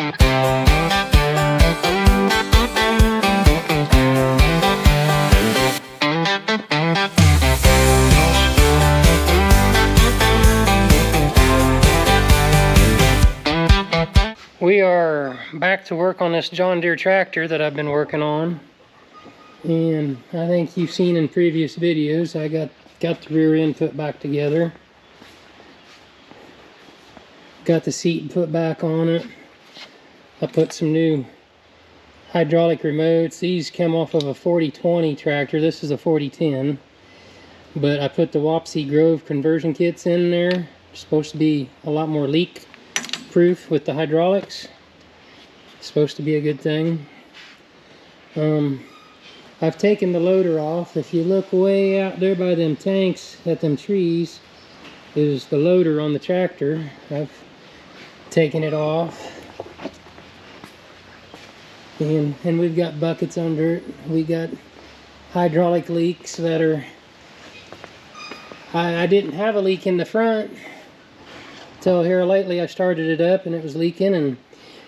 We are back to work on this John Deere tractor that I've been working on, and I think you've seen in previous videos I got the rear end put back together, got the seat put back on it. I put some new hydraulic remotes. These come off of a 4020 tractor. This is a 4010, but I put the Wapsie Grove conversion kits in there. It's supposed to be a lot more leak proof with the hydraulics. It's supposed to be a good thing. I've taken the loader off. If you look way out there by them tanks at them trees is the loader on the tractor. I've taken it off, and we've got buckets under it. We got hydraulic leaks that are, I didn't have a leak in the front till here lately. I started it up and it was leaking, and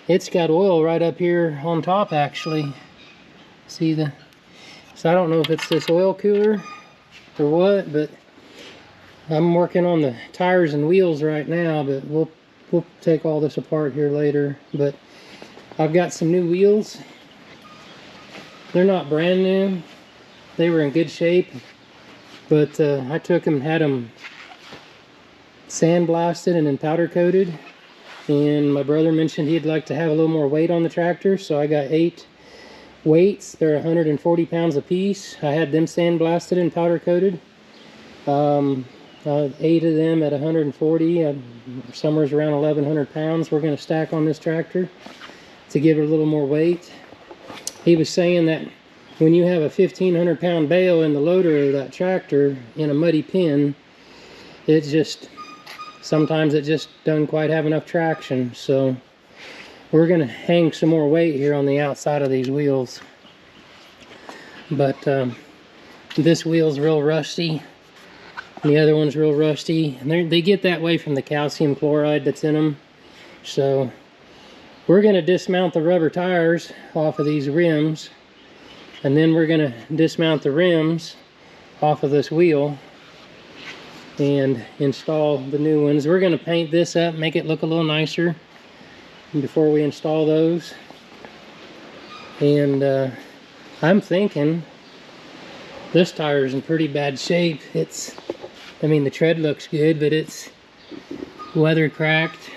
it's got oil right up here on top actually. See the, so I don't know if it's this oil cooler or what, but I'm working on the tires and wheels right now, but we'll take all this apart here later. But I've got some new wheels. They're not brand new. They were in good shape, but I took them, had them sandblasted and then powder coated, and my brother mentioned he'd like to have a little more weight on the tractor, so I got 8 weights. They're 140 pounds a piece. I had them sandblasted and powder coated. 8 of them at 140, somewhere around 1,100 pounds. We're going to stack on this tractor to give it a little more weight. He was saying that when you have a 1,500 pound bale in the loader of that tractor in a muddy pen, it just, sometimes it just doesn't quite have enough traction. So we're going to hang some more weight here on the outside of these wheels. But this wheel's real rusty. The other one's real rusty, and they get that way from the calcium chloride that's in them. So we're going to dismount the rubber tires off of these rims, and then we're going to dismount the rims off of this wheel and install the new ones. We're going to paint this up, make it look a little nicer before we install those. And I'm thinking this tire is in pretty bad shape. It's, I mean, the tread looks good, but it's weather cracked.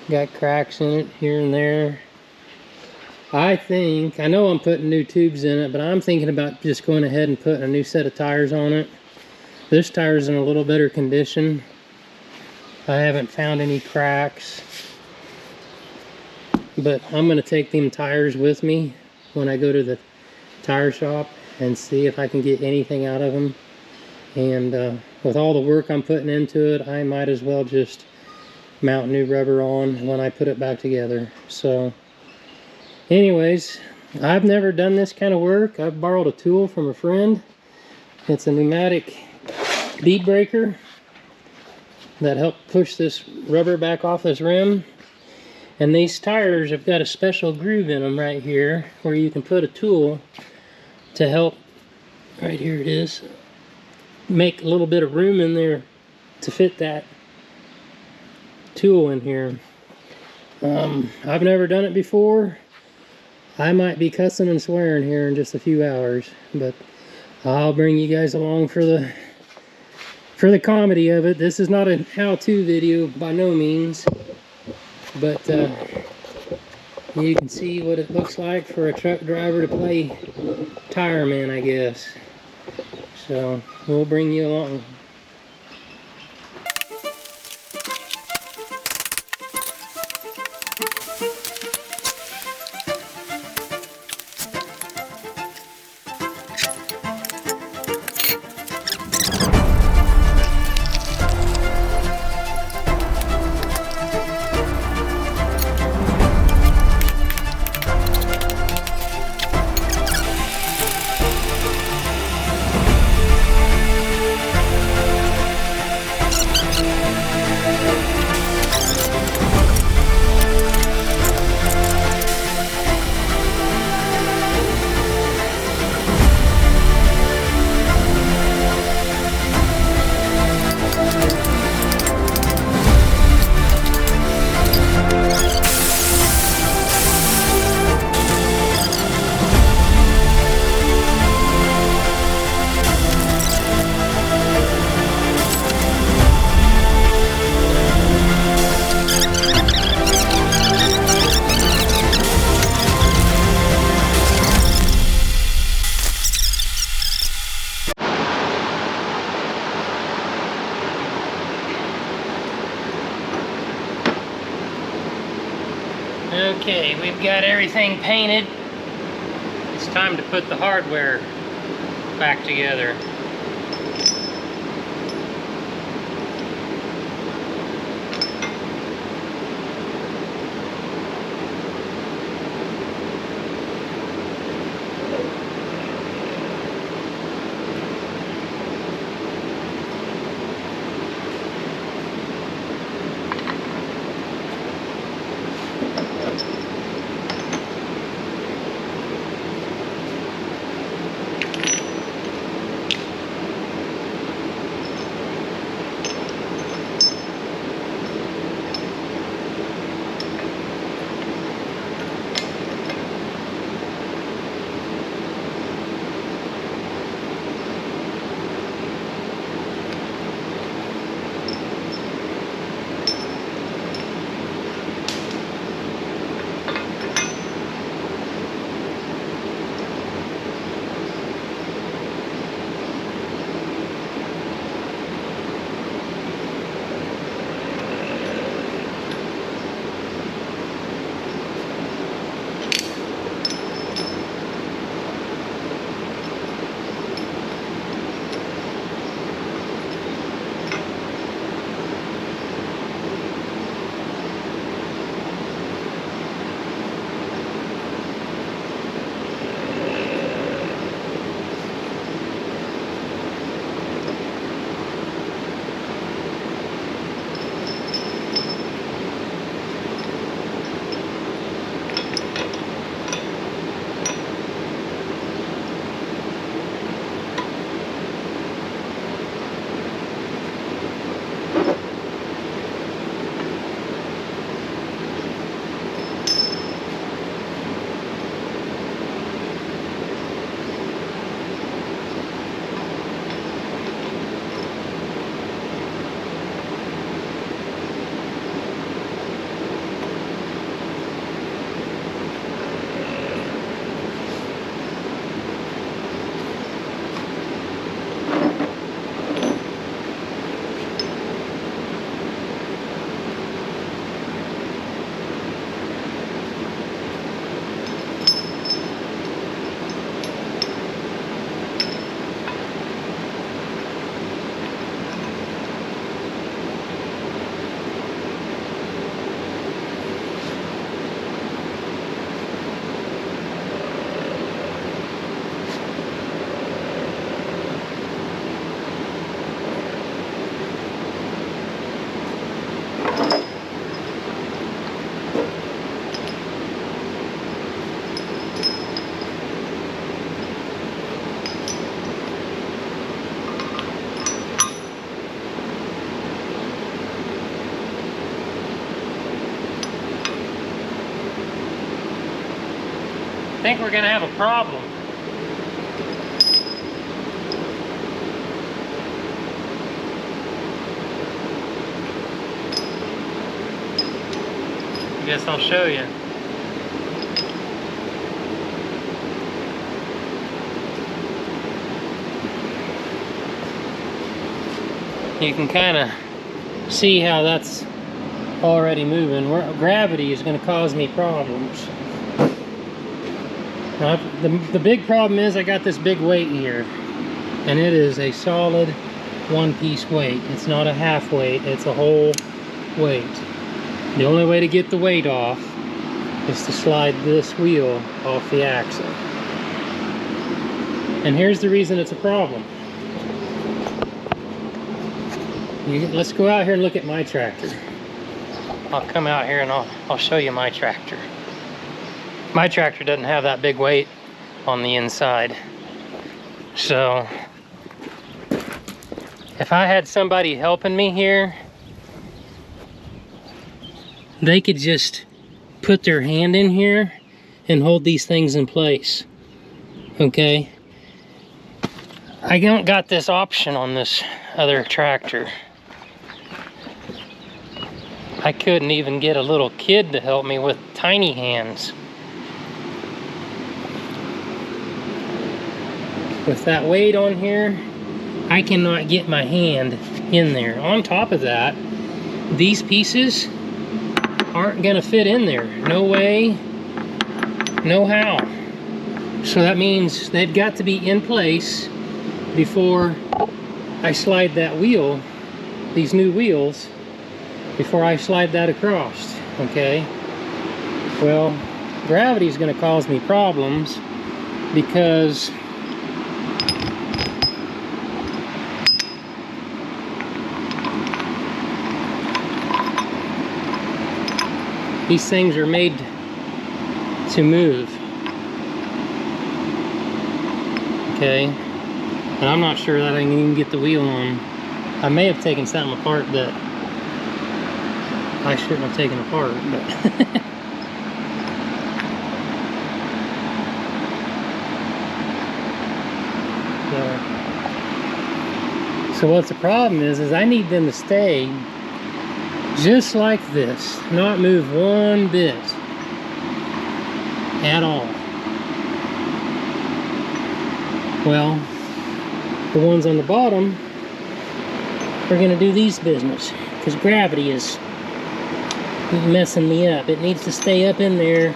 Got cracks in it here and there. I know I'm putting new tubes in it, but I'm thinking about just going ahead and putting a new set of tires on it. This tire's in a little better condition. I haven't found any cracks. But I'm going to take them tires with me when I go to the tire shop and see if I can get anything out of them. And with all the work I'm putting into it, I might as well just mount new rubber on when I put it back together. So anyways, I've never done this kind of work. I've borrowed a tool from a friend. It's a pneumatic bead breaker that helped push this rubber back off this rim. And these tires have got a special groove in them right here where you can put a tool to help, right here it is, make a little bit of room in there to fit that tool in here. I've never done it before. I might be cussing and swearing here in just a few hours, but I'll bring you guys along for the comedy of it. This is not a how-to video by no means, but you can see what it looks like for a truck driver to play tire man, I guess. So we'll bring you along. Okay, we've got everything painted. It's time to put the hardware back together. I think we're gonna have a problem. I guess I'll show you. You can kind of see how that's already moving. Gravity is going to cause me problems. Now, the big problem is I got this big weight here, and it is a solid one-piece weight. It's not a half weight, it's a whole weight. The only way to get the weight off is to slide this wheel off the axle. And here's the reason it's a problem. Let's go out here and look at my tractor. I'll come out here and I'll show you my tractor. My tractor doesn't have that big weight on the inside. So if I had somebody helping me here, they could just put their hand in here and hold these things in place. Okay? I don't got this option on this other tractor. I couldn't even get a little kid to help me with tiny hands. With that weight on here, I cannot get my hand in there. On top of that, these pieces aren't gonna fit in there. No way, no how. So that means they've got to be in place before I slide that wheel, these new wheels, before I slide that across, okay? Well, gravity is gonna cause me problems because these things are made to move, okay? And I'm not sure that I can even get the wheel on. I may have taken something apart that I shouldn't have taken apart, but so what's the problem is I need them to stay just like this, not move one bit at all. Well, the ones on the bottom are gonna do these business because gravity is messing me up. It needs to stay up in there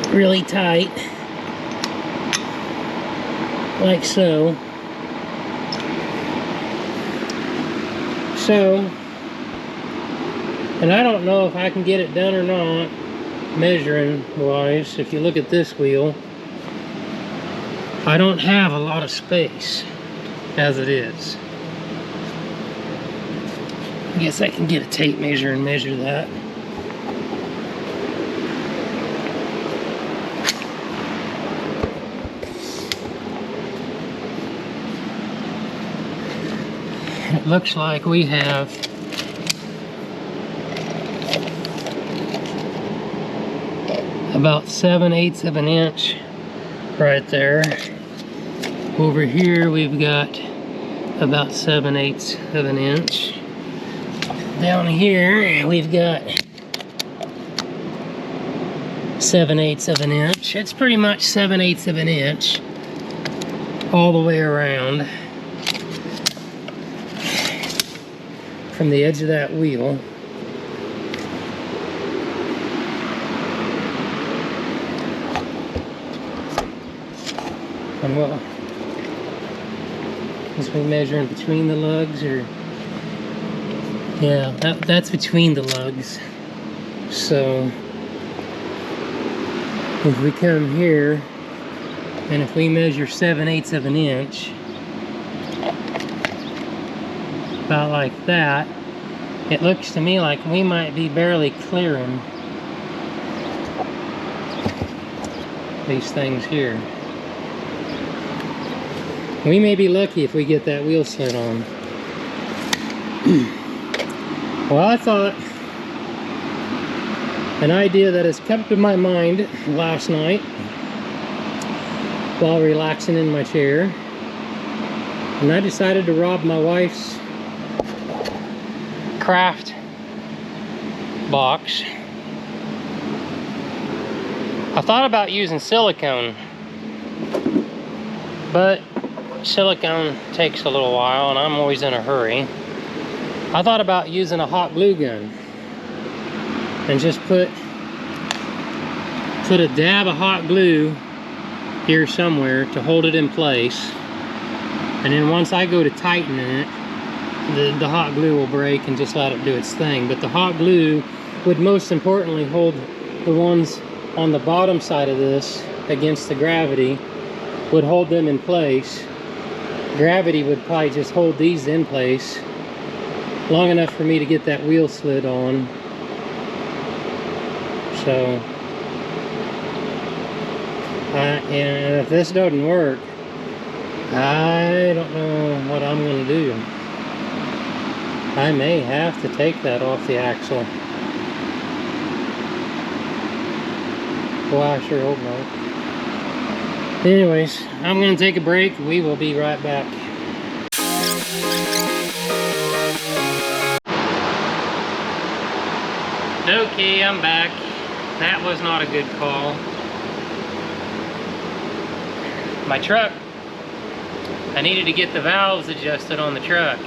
really tight, like so. And I don't know if I can get it done or not, measuring wise. If you look at this wheel, I don't have a lot of space as it is. I guess I can get a tape measure and measure that. It looks like we have about 7/8 of an inch right there. Over here we've got about 7/8 of an inch. Down here we've got 7/8 of an inch. It's pretty much 7/8 of an inch all the way around from the edge of that wheel. And well, is we measuring between the lugs, or yeah, that's between the lugs. So if we come here and if we measure 7/8 of an inch, about like that, it looks to me like we might be barely clearing these things here. We may be lucky if we get that wheel set on. Well, I thought an idea that has come to my mind last night while relaxing in my chair, and I decided to rob my wife's craft box. I thought about using silicone, but silicone takes a little while and I'm always in a hurry. I thought about using a hot glue gun and just put a dab of hot glue here somewhere to hold it in place, and then once I go to tighten it, the hot glue will break and just let it do its thing. But the hot glue would most importantly hold the ones on the bottom side of this against the gravity, would hold them in place. Gravity would probably just hold these in place long enough for me to get that wheel slid on. So and if this doesn't work, I don't know what I'm going to do. I may have to take that off the axle. Well, I sure hope not. Anyways, I'm going to take a break. We will be right back. Okay, I'm back. That was not a good call. My truck, I needed to get the valves adjusted on the truck,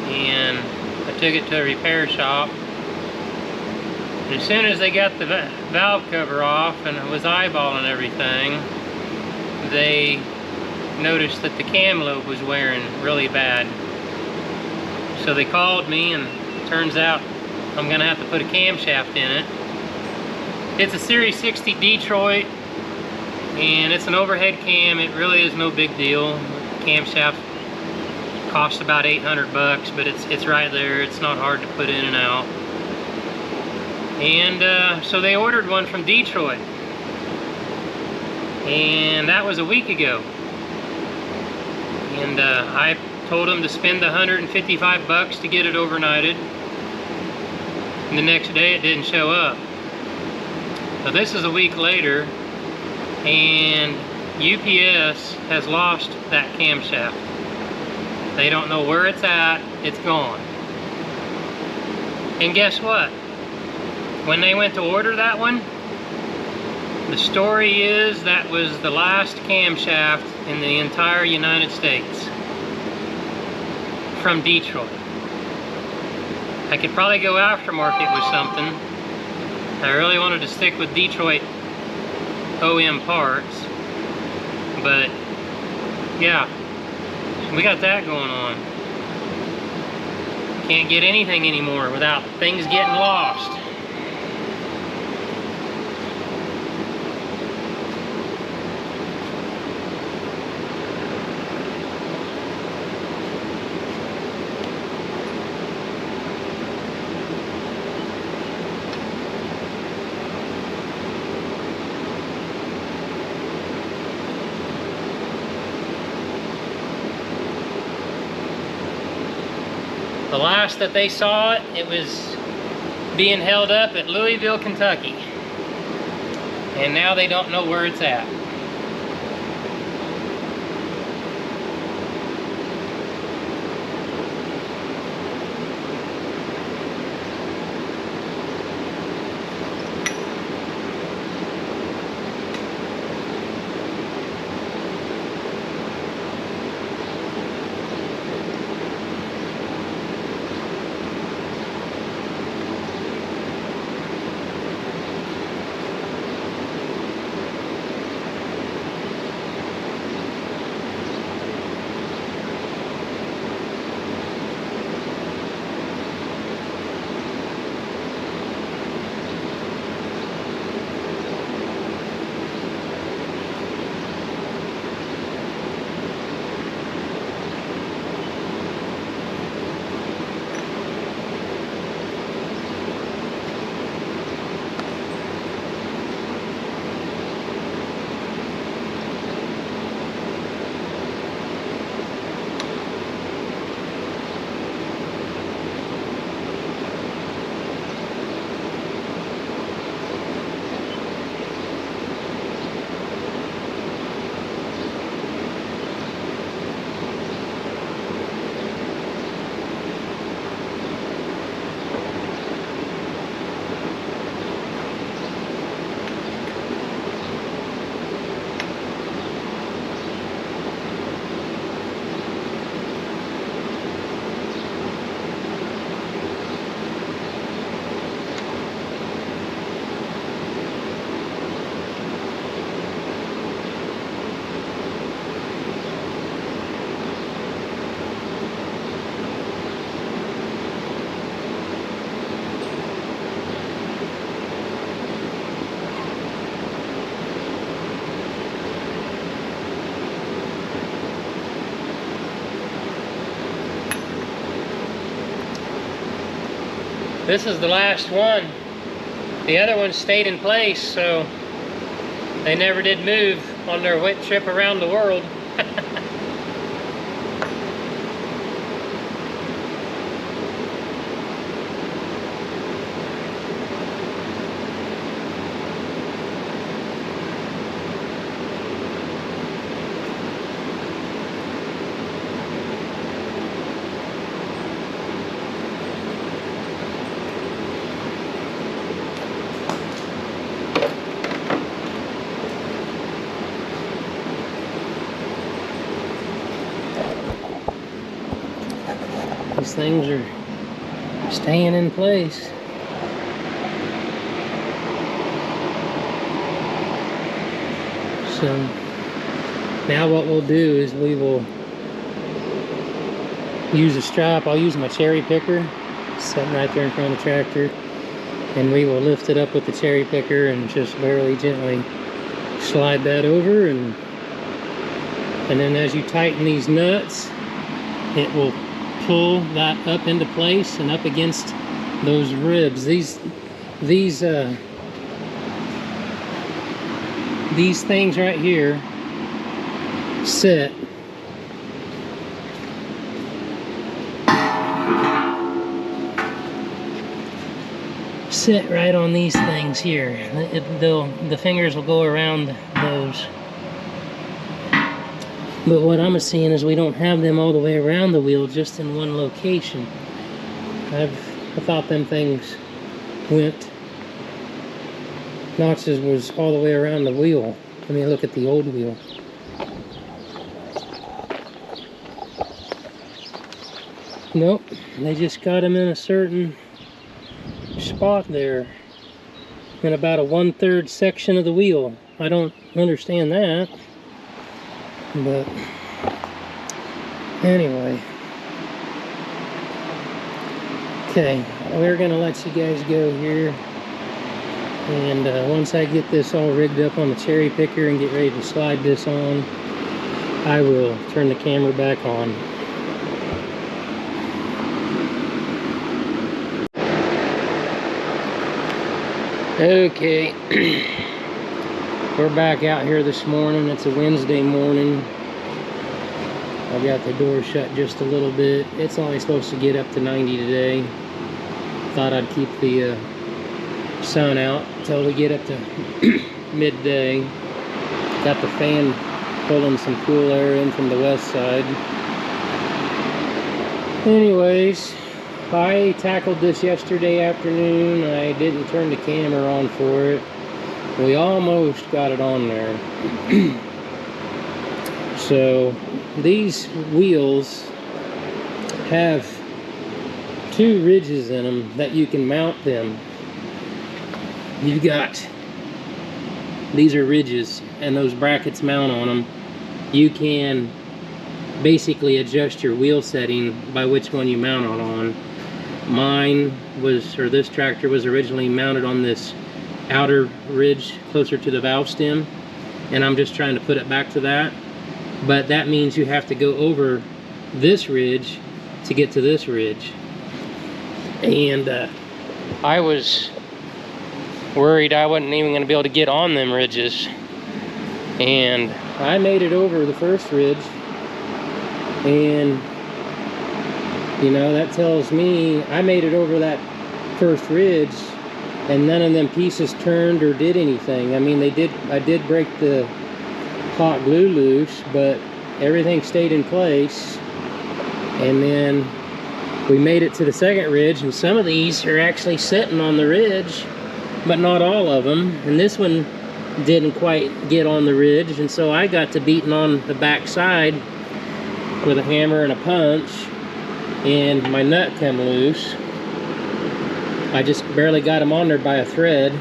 and I took it to a repair shop, As soon as they got the valve cover off and it was eyeballing everything, they noticed that the cam lobe was wearing really bad. So they called me, and turns out I'm gonna have to put a camshaft in it. It's a Series 60 Detroit, and it's an overhead cam. It really is no big deal. Camshaft costs about 800 bucks, but it's right there. It's not hard to put in and out. And so they ordered one from Detroit, and that was a week ago. And I told them to spend 155 bucks to get it overnighted, and the next day it didn't show up. So this is a week later, and UPS has lost that camshaft. They don't know where it's at. It's gone. And guess what? When they went to order that one, the story is that was the last camshaft in the entire United States from Detroit. I could probably go aftermarket with something. I really wanted to stick with Detroit OEM parts, but yeah, we got that going on. Can't get anything anymore without things getting lost. The last that they saw it, it was being held up at Louisville, Kentucky. And now they don't know where it's at. This is the last one. The other one stayed in place, so they never did move on their wet trip around the world. These things are staying in place. So now what we'll do is we will use a strap. I'll use my cherry picker, sitting right there in front of the tractor, and we will lift it up with the cherry picker and just very gently slide that over, and then as you tighten these nuts, it will pull that up into place and up against those ribs. These things right here sit right on these things here. The fingers will go around those. But what I'm seeing is we don't have them all the way around the wheel, just in one location. I thought them things went, notches was all the way around the wheel. Let me look at the old wheel. Nope, they just got them in a certain spot there, in about a 1/3 section of the wheel. I don't understand that, but anyway. Okay, we're gonna let you guys go here, and once I get this all rigged up on the cherry picker and get ready to slide this on, I will turn the camera back on. Okay, we're back out here this morning. It's a Wednesday morning. I got the door shut just a little bit. It's only supposed to get up to 90 today. Thought I'd keep the sun out until we get up to midday. Got the fan pulling some cool air in from the west side. Anyways, I tackled this yesterday afternoon. I didn't turn the camera on for it. We almost got it on there. So these wheels have 2 ridges in them that you can mount them. You've got, these are ridges, and those brackets mount on them. You can basically adjust your wheel setting by which one you mount it on. Mine was, or this tractor was originally mounted on this outer ridge closer to the valve stem, and I'm just trying to put it back to that. But that means you have to go over this ridge to get to this ridge. And I was worried I wasn't even going to be able to get on them ridges. And I made it over the first ridge, and you know, that tells me I made it over that first ridge, and none of them pieces turned or did anything. I mean, I did break the hot glue loose, but everything stayed in place. And then we made it to the second ridge, and some of these are actually sitting on the ridge, but not all of them. And this one didn't quite get on the ridge, and so I got to beating on the back side with a hammer and a punch, and my nut come loose. I just barely got them on there by a thread,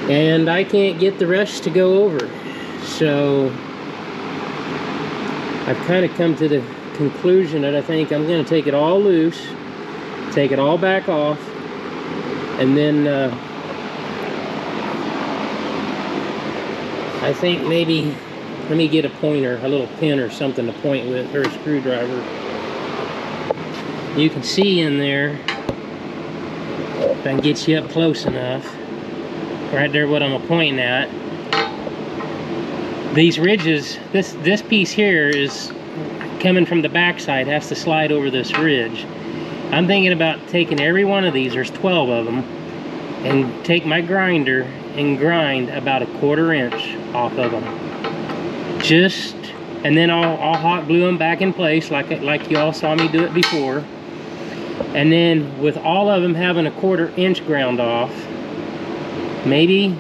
and I can't get the rest to go over. So I've kind of come to the conclusion that I think I'm going to take it all loose, take it all back off, and then I think maybe let me get a pointer, a little pin or something to point with, or a screwdriver. You can see in there, if I can get you up close enough, right there what I'm pointing at. These ridges, this piece here is coming from the backside, has to slide over this ridge. I'm thinking about taking every one of these, there's 12 of them, and take my grinder and grind about a 1/4 inch off of them. And then I'll hot glue them back in place like y'all saw me do it before. And then with all of them having a 1/4 inch ground off, maybe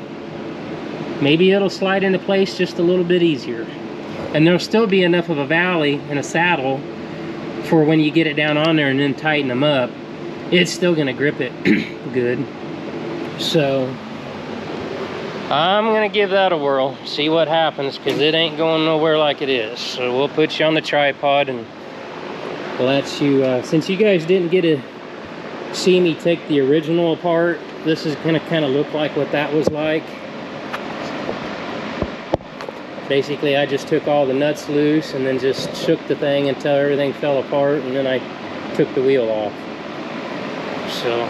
it'll slide into place just a little bit easier. And there'll still be enough of a valley and a saddle for when you get it down on there and then tighten them up, it's still gonna grip it good. So I'm gonna give that a whirl, see what happens, because it ain't going nowhere like it is. So we'll put you on the tripod and let you, since you guys didn't get to see me take the original apart, this is gonna kind of look like what that was like. Basically, I just took all the nuts loose and then just shook the thing until everything fell apart, and then I took the wheel off. So,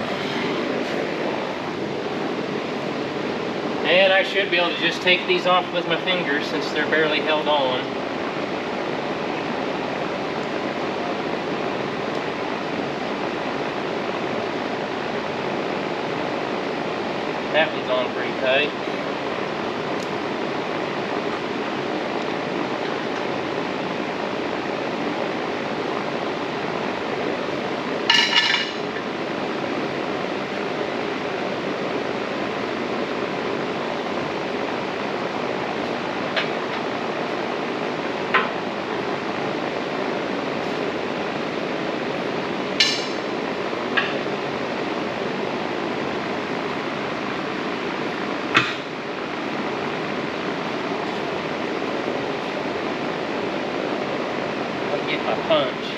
and I should be able to just take these off with my fingers since they're barely held on. That one's on pretty tight. Get my punch.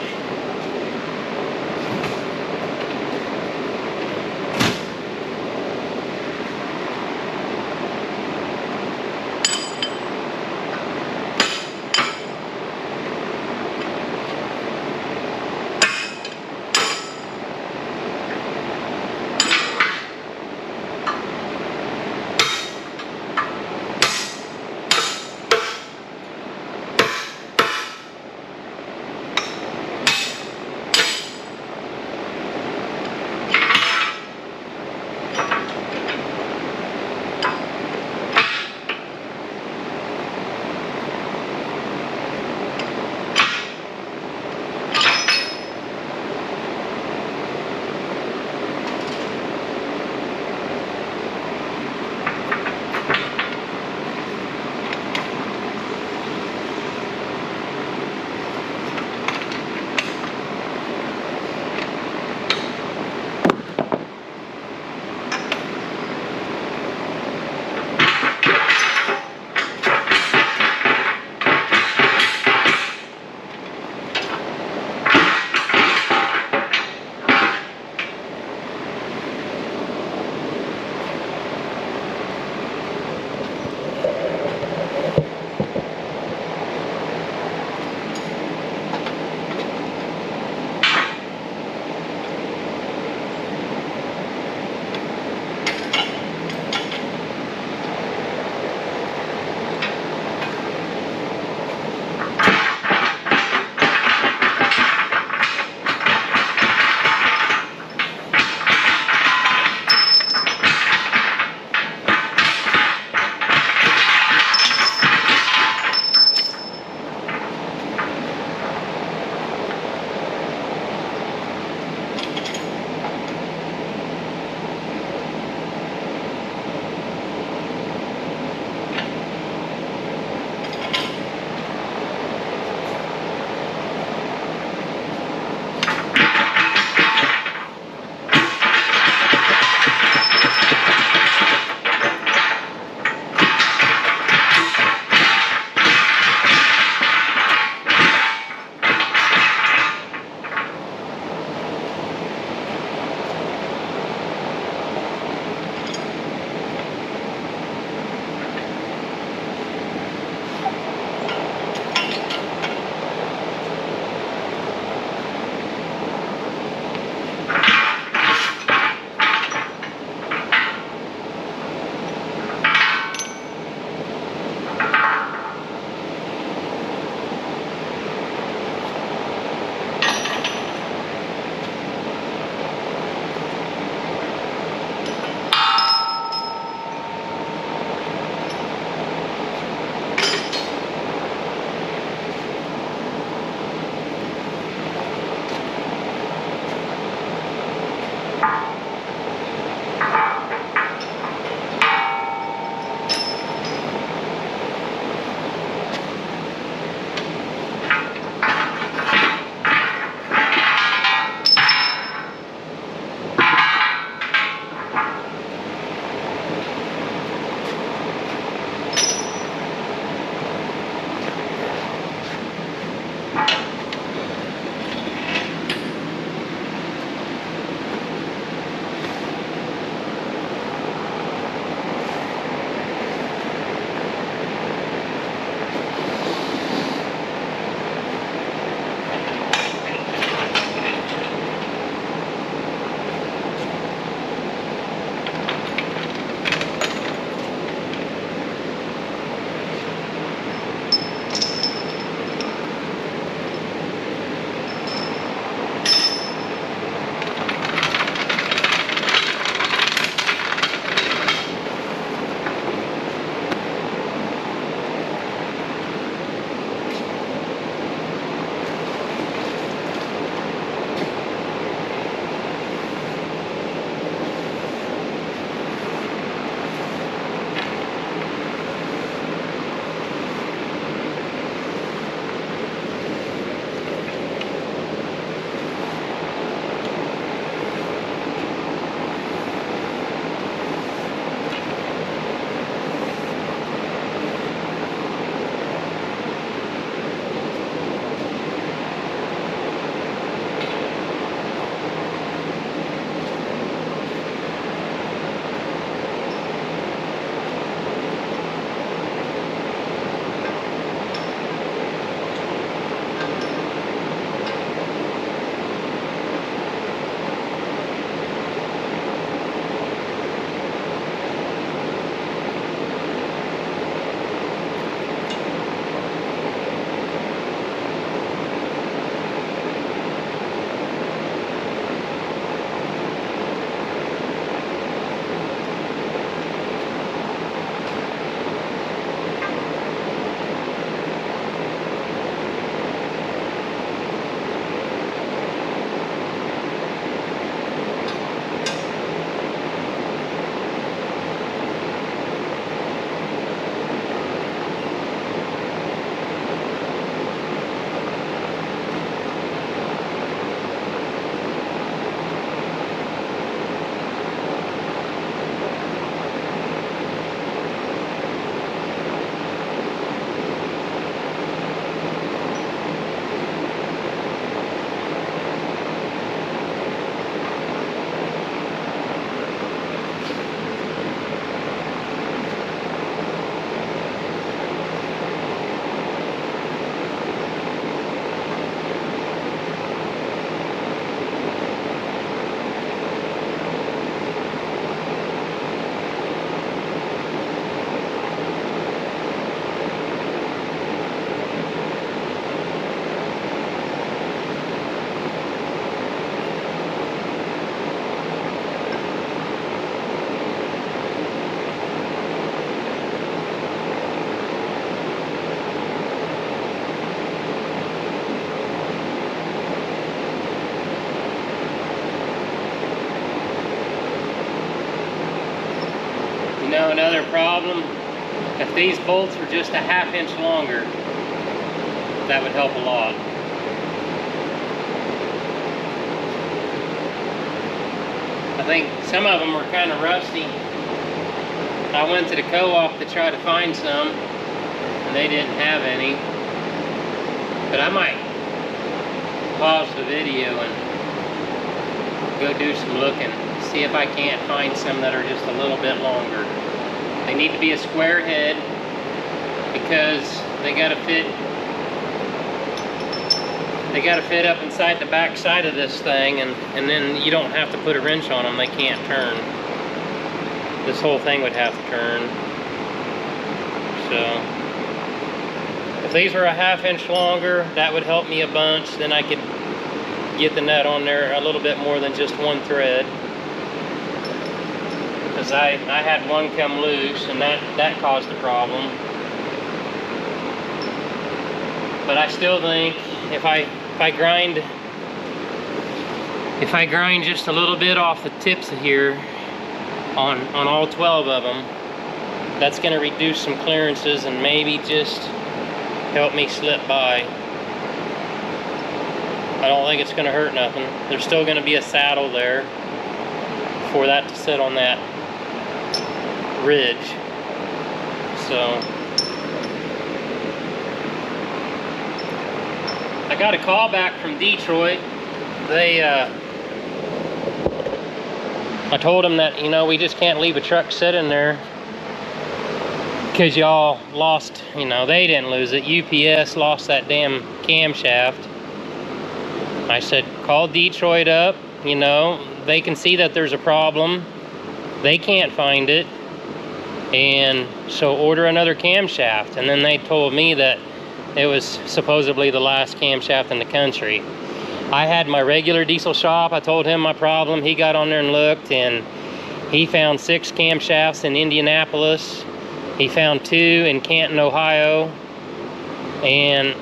You know, another problem, if these bolts were just a ½ inch longer, that would help a lot. I think some of them were kind of rusty. I went to the co-op to try to find some, and they didn't have any. But I might pause the video and go do some looking, see if I can't find some that are just a little bit longer. They need to be a square head because they gotta fit up inside the back side of this thing, and then you don't have to put a wrench on them. They can't turn. This whole thing would have to turn. So if these were a ½ inch longer, that would help me a bunch. Then I could get the nut on there a little bit more than just one thread. Because I had one come loose, and that caused a problem. But I still think if I grind just a little bit off the tips of here on all 12 of them, that's going to reduce some clearances and maybe just help me slip by. I don't think it's going to hurt nothing. There's still going to be a saddle there for that to sit on that ridge. So I got a call back from Detroit. I told them that, you know, we just can't leave a truck sitting there because y'all lost, you know, they didn't lose it. UPS lost that damn camshaft. I said, call Detroit up, you know, they can see that there's a problem. They can't find it. And so order another camshaft. And then they told me that it was supposedly the last camshaft in the country. I had my regular diesel shop. I told him my problem. He got on there and looked, and he found 6 camshafts in Indianapolis. He found 2 in Canton, Ohio. And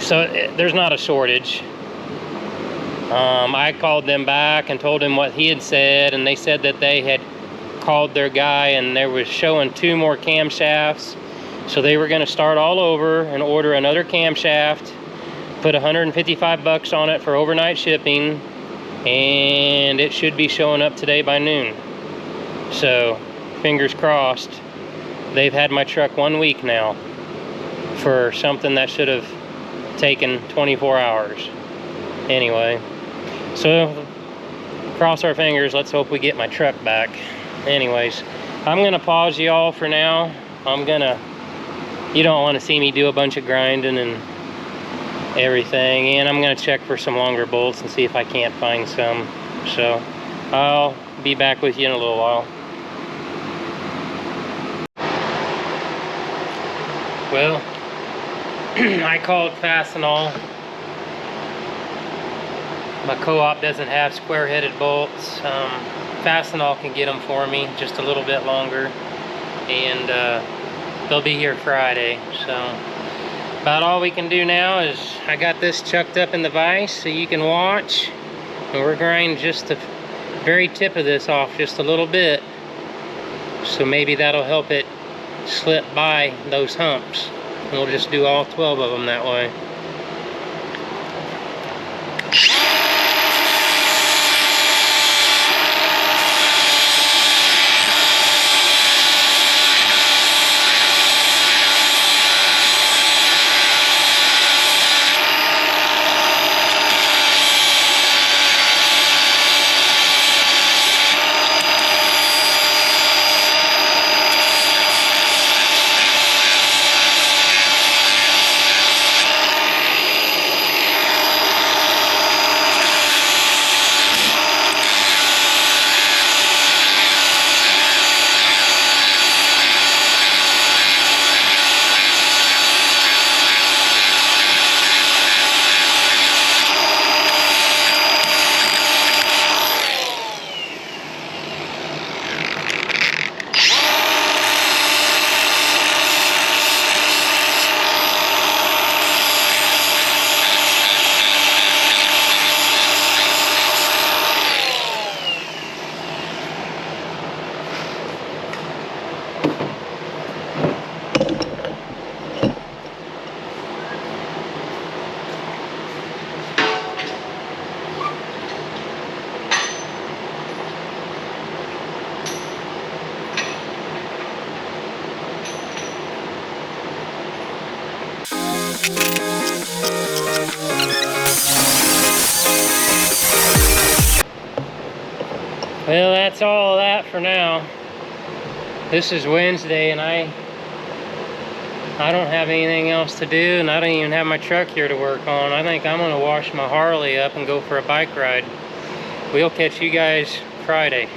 so there's not a shortage. I called them back and told him what he had said, and they said that they had called their guy and they were showing 2 more camshafts. So they were going to start all over and order another camshaft, put $155 on it for overnight shipping, and it should be showing up today by noon. So fingers crossed. They've had my truck 1 week now for something that should have taken 24 hours. Anyway, so cross our fingers. Let's hope we get my truck back. Anyways, I'm going to pause y'all for now. You don't want to see me do a bunch of grinding and everything, and I'm going to check for some longer bolts and see if I can't find some. So I'll be back with you in a little while. Well, I called Fastenal. My co-op doesn't have square-headed bolts. Fastenal can get them for me just a little bit longer, and they'll be here Friday. So about all we can do now is I got this chucked up in the vise so you can watch, and we're grinding just the very tip of this off just a little bit, so maybe that'll help it slip by those humps, and we'll just do all 12 of them that way. Well, that's all of that for now. This is Wednesday and I don't have anything else to do, and I don't even have my truck here to work on. I think I'm gonna wash my Harley up and go for a bike ride. We'll catch you guys Friday.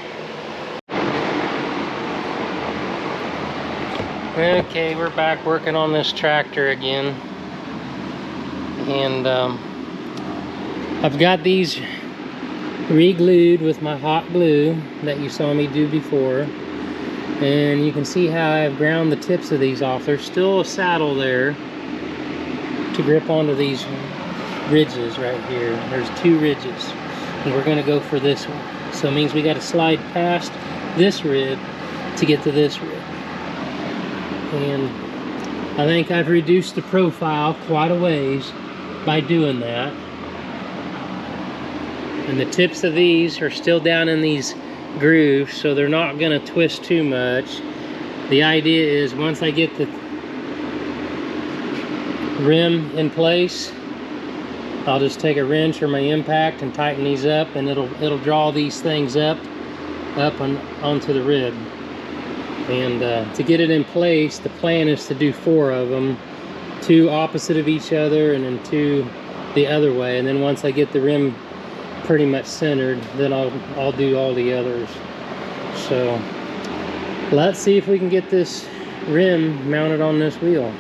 Okay, we're back working on this tractor again. And I've got these re-glued with my hot glue that you saw me do before. And you can see how I've ground the tips of these off. There's still a saddle there to grip onto these ridges right here. There's 2 ridges. And we're gonna go for this one. So it means we gotta slide past this rib to get to this rib. And I think I've reduced the profile quite a ways by doing that. And the tips of these are still down in these grooves, so they're not going to twist too much. The idea is once I get the rim in place, I'll just take a wrench or my impact and tighten these up, and it'll draw these things up and onto the rib. And to get it in place, the plan is to do 4 of them, 2 opposite of each other and then 2 the other way. And then once I get the rim pretty much centered, then I'll do all the others. So let's see if we can get this rim mounted on this wheel.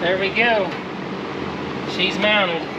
There we go. She's mounted.